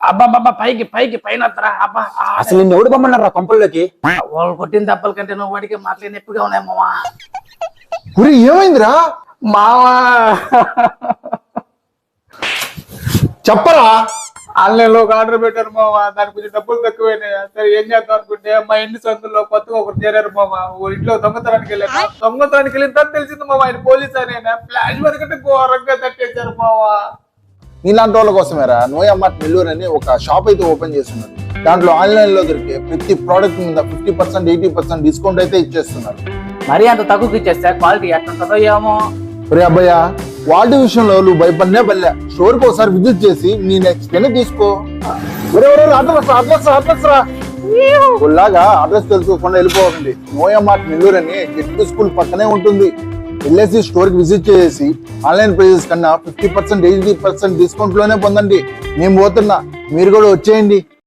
అబ్బాబ్బా పైకి పైకి పైన వస్తారా అబ్బా అసలు నిన్ను ఎవడు పొమ్మన్నారా కొంపల్లోకి? వాళ్ళు కొట్టిన దెబ్బల కంటే నువ్వు వాడికి మాటలు నొప్పిగా ఉన్నాయి మావా. ఒరే ఏమైందిరా? మావా చెప్పరా? ఆన్లైన్ లో ఒక ఆర్డర్ పెట్టారు మావా, దానికి కొంచెం డబ్బులు తక్కువైనాయి. సరే ఏం చేద్దాం అనుకుంటే మా ఇంటి సందులో కొత్తగా ఒకరు చేరారు మావా. ఓ ఇంట్లో దొంగతనానికి వెళ్ళాను. దొంగతనానికి వెళ్ళిన తర్వాత తెలిసింది మావా ఆయన పోలీస్ అని. ఫ్లాష్ వరకంటే ఘోరంగా తట్టేశారు మావా. నీలాంటి వాళ్ళ కోసమేరా నోయా మార్ట్ నెల్లూరు అని ఒక షాప్ అయితే ఓపెన్ చేస్తున్నారు. దాంట్లో ఆన్లైన్ లో దొరికే ప్రతి ప్రోడక్ట్ మీద 50%, 80% డిస్కౌంట్ అయితే ఇచ్చేస్తున్నారు. మరి అంత తక్కువకి ఇచ్చేస్తే క్వాలిటీ ఎట్లుంటుందో ఏమో. ఒరే అబ్బయ్య, వాటి విషయంలో నువ్వు భయపడినే పల్లె. స్టోర్ కి ఒకసారి విజిట్ చేసి నీ నెక్స్ట్ ని తీసుకో. అడ్రస్ తెలుసుకోకుండా వెళ్ళిపోకండి. నోయా మార్ట్ నెల్లూరు అని జెడ్ స్కూల్ పక్కనే ఉంటుంది. వెళ్ళేసి స్టోర్ కి విజిట్ చేసి ఆన్లైన్ ప్రైజెస్ కన్నా 50%, 80% డిస్కౌంట్ లోనే పొందండి. మేము పోతున్నా, మీరు కూడా వచ్చేయండి.